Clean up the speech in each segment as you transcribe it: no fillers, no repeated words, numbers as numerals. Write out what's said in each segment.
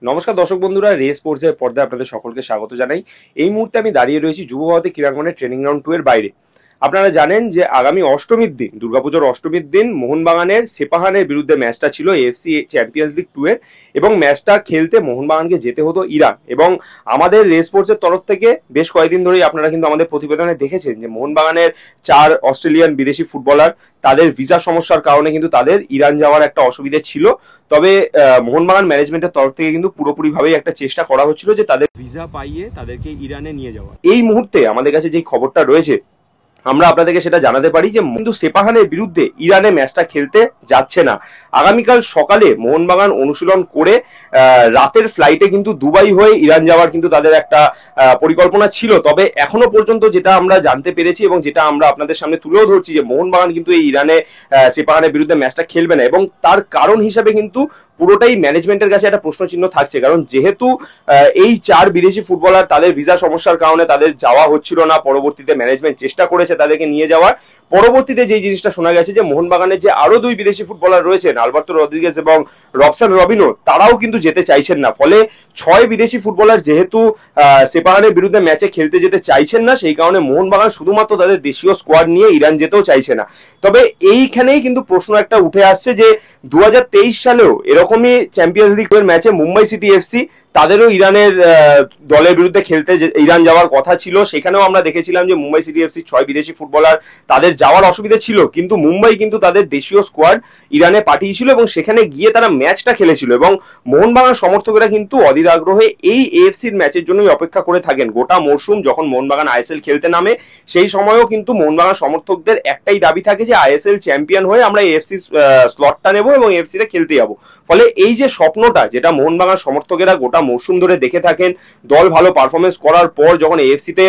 নমস্কার দর্শক বন্ধুরা, রে স্পোর্টসের পর্দায় আপনাদের সকলকে স্বাগত জানাই। এই মুহূর্তে আমি দাঁড়িয়ে রয়েছি যুব ভারতী ক্রীড়াঙ্গনের ট্রেনিং গ্রাউন্ড 2 এর বাইরে। আপনারা জানেন যে আগামী অষ্টমীর দিন, দুর্গাপুজোর অষ্টমীর দিন মোহনবাগানের সেপাহানের বিরুদ্ধে ম্যাচটা ছিল এএফসি চ্যাম্পিয়ন্স লিগ 2 এর, এবং ম্যাচটা খেলতে মোহনবাগানকে যেতে হতো ইরান। এবং আমাদের রে স্পোর্টসের তরফ থেকে বেশ কয়েকদিন ধরেই আপনারা কিন্তু আমাদের প্রতিবেদনে দেখেছেন যে মোহনবাগানের 4 অস্ট্রেলিয়ান বিদেশি ফুটবলার তাদের ভিসা সমস্যার কারণে কিন্তু তাদের ইরান যাওয়ার একটা অসুবিধা ছিল। তবে মোহনবাগান ম্যানেজমেন্টের তরফ থেকে কিন্তু পুরোপুরিভাবেই একটা চেষ্টা করা হচ্ছিল যে তাদের ভিসা পাইয়ে তাদেরকে ইরানে নিয়ে যাওয়া। এই মুহূর্তে আমাদের কাছে যে খবরটা রয়েছে আমরা আপনাদেরকে সেটা জানাতে পারি যে কিন্তু সেপাহানের বিরুদ্ধে ইরানে ম্যাচটা খেলতে যাচ্ছে না। আগামীকাল সকালে মোহনবাগান অনুশীলন করে রাতের ফ্লাইটে কিন্তু দুবাই হয়ে ইরান যাওয়ার কিন্তু তাদের একটা পরিকল্পনা ছিল। তবে এখনো পর্যন্ত যেটা আমরা জানতে পেরেছি এবং যেটা আমরা আপনাদের সামনে তুলেও ধরছি যে মোহনবাগান কিন্তু এই ইরানে সেপাহানের বিরুদ্ধে ম্যাচটা খেলবে না, এবং তার কারণ হিসাবে কিন্তু পুরোটাই ম্যানেজমেন্টের কাছে একটা প্রশ্নচিহ্ন থাকছে। কারণ যেহেতু এই 4 বিদেশি ফুটবলার তাদের ভিসা সমস্যার কারণে তাদের যাওয়া হচ্ছিল না, পরবর্তীতে ম্যানেজমেন্ট চেষ্টা করেছে তাদেরকে নিয়ে যাওয়ার। পরবর্তীতে যে জিনিসটা শোনা গেছে যে মোহনবাগানের যে আরো 2 বিদেশি ফুটবলার রয়েছেন, আলবার্তো রদ্রিগেজ এবং রবসান রবিনো, তারাও কিন্তু যেতে চাইছেন না। ফলে 6 বিদেশি ফুটবলার যেহেতু সেপাহানের বিরুদ্ধে ম্যাচে খেলতে যেতে চাইছেন না, সেই কারণে মোহনবাগান শুধুমাত্র তাদের দেশীয় স্কোয়াড নিয়ে ইরান যেতেও চাইছে না। তবে এইখানেই কিন্তু প্রশ্ন একটা উঠে আসছে যে 2023 সালেও এরকমই চ্যাম্পিয়ন্স লিগ এর ম্যাচে মুম্বাই সিটি এফসি তাদেরও ইরানের দলের বিরুদ্ধে খেলতে ইরান যাওয়ার কথা ছিল। সেখানেও আমরা দেখেছিলাম যে মুম্বাই সিটি এফসি 6 বিদেশি ফুটবলার তাদের যাওয়ার অসুবিধা ছিল, কিন্তু মুম্বাই কিন্তু তাদের দেশীয় স্কোয়াড ইরানে পাঠিয়েছিল এবং সেখানে গিয়ে তারা ম্যাচটা খেলেছিল। এবং মোহনবাগান সমর্থকেরা কিন্তু অধীর আগ্রহে এই এএফসির ম্যাচের জন্যই অপেক্ষা করে থাকেন। গোটা মরশুম যখন মোহনবাগান আইএসএল খেলতে নামে সেই সময়ও কিন্তু মোহনবাগান সমর্থকদের একটাই দাবি থাকে যে আইএসএল চ্যাম্পিয়ন হয়ে আমরা এএফসি স্লটটা নেব এবং এএফসি তে খেলতে যাবো। ফলে এই যে স্বপ্নটা যেটা মোহনবাগান সমর্থকেরা গোটা মরশুম ধরে দেখে থাকেন, দল ভালো পারফরমেন্স করার পর যখন এএফসি তে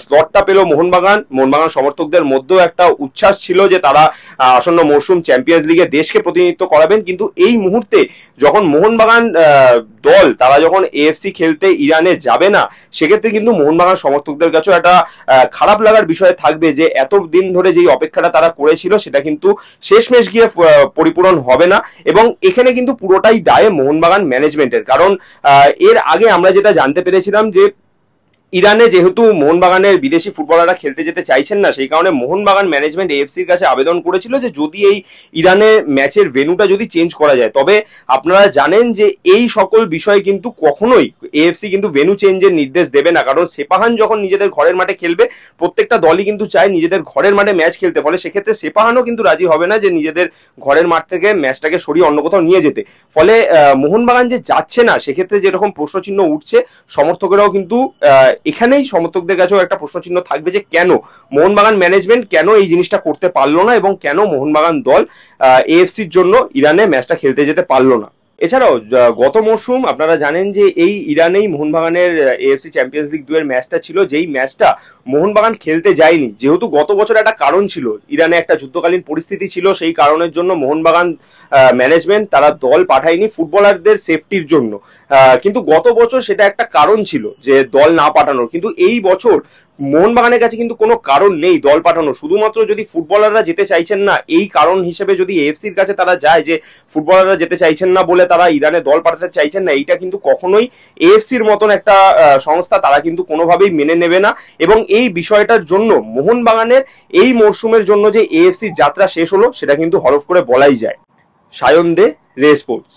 স্লটটা পেল মোহনবাগান সমর্থকদের মধ্যেও একটা উচ্ছ্বাস ছিল যে তারা আসন্ন মরশুম চ্যাম্পিয়ন্স লিগে দেশকে প্রতিনিধিত্ব করাবেন। কিন্তু এই মুহূর্তে যখন মোহনবাগান দল তারা যখন এএফসি খেলতে ইরানে যাবে না, সেক্ষেত্রে কিন্তু মোহনবাগান সমর্থকদের কাছেও একটা খারাপ লাগার বিষয় থাকবে যে এতদিন ধরে যেই অপেক্ষাটা তারা করেছিল সেটা কিন্তু শেষমেশ গিয়ে পরিপূরণ হবে না। এবং এখানে কিন্তু পুরোটাই দায় মোহনবাগান ম্যানেজমেন্টের। কারণ এর আগে আমরা যেটা জানতে পেরেছিলাম যে ইরানে যেহেতু মোহনবাগানের বিদেশি ফুটবলাররা খেলতে যেতে চাইছেন না, সেই কারণে মোহনবাগান ম্যানেজমেন্ট এএফসির কাছে আবেদন করেছিল যে যদি এই ইরানে ম্যাচের ভেন্যুটা যদি চেঞ্জ করা যায়। তবে আপনারা জানেন যে এই সকল বিষয়ে কিন্তু কখনোই এএফসি কিন্তু ভেন্যু চেঞ্জের নির্দেশ দেবে না। কারণ সেপাহান যখন নিজেদের ঘরের মাঠে খেলবে, প্রত্যেকটা দলই কিন্তু চায় নিজেদের ঘরের মাঠে ম্যাচ খেলতে। ফলে সেক্ষেত্রে সেপাহানও কিন্তু রাজি হবে না যে নিজেদের ঘরের মাঠ থেকে ম্যাচটাকে সরিয়ে অন্য কোথাও নিয়ে যেতে। ফলে মোহনবাগান যে যাচ্ছে না, সেক্ষেত্রে যেরকম প্রশ্নচিহ্ন উঠছে, সমর্থকেরাও কিন্তু এখানেই সমর্থকদের কাছেও একটা প্রশ্নচিহ্ন থাকবে যে কেন মোহনবাগান ম্যানেজমেন্ট কেন এই জিনিসটা করতে পারলো না এবং কেন মোহনবাগান দল এএফসির জন্য ইরানে ম্যাচটা খেলতে যেতে পারলো না। এছাড়াও গত মরশুম আপনারা জানেন যে এই ইরানেই মোহনবাগানের এএফসি চ্যাম্পিয়ন্স লিগ 2 এর ম্যাচটা ছিল, যেই ম্যাচটা মোহনবাগান খেলতে যায়নি। যেহেতু গত বছর একটা কারণ ছিল, ইরানে একটা যুদ্ধকালীন পরিস্থিতি ছিল, সেই কারণের জন্য মোহনবাগান ম্যানেজমেন্ট তারা দল পাঠায়নি ফুটবলারদের সেফটির জন্য। কিন্তু গত বছর সেটা একটা কারণ ছিল যে দল না পাঠানোর। কিন্তু এই বছর মোহনবাগানের কাছে কিন্তু কোনো কারণ নেই দল পাঠানো। শুধুমাত্র যদি ফুটবলাররা যেতে চাইছেন না এই কারণ হিসেবে যদি এএফসির কাছে তারা যায় যে ফুটবলাররা যেতে চাইছেন না বলে তারা ইরানে দল পাঠাতে চাইছেন না, এইটা কিন্তু কখনোই এএফসির মতন একটা সংস্থা তারা কিন্তু কোনোভাবেই মেনে নেবে না। এবং এই বিষয়টার জন্য মোহনবাগানের এই মরশুমের জন্য যে এএফসির যাত্রা শেষ হলো সেটা কিন্তু হরফ করে বলাই যায়। সায়ন দে, রে স্পোর্টস।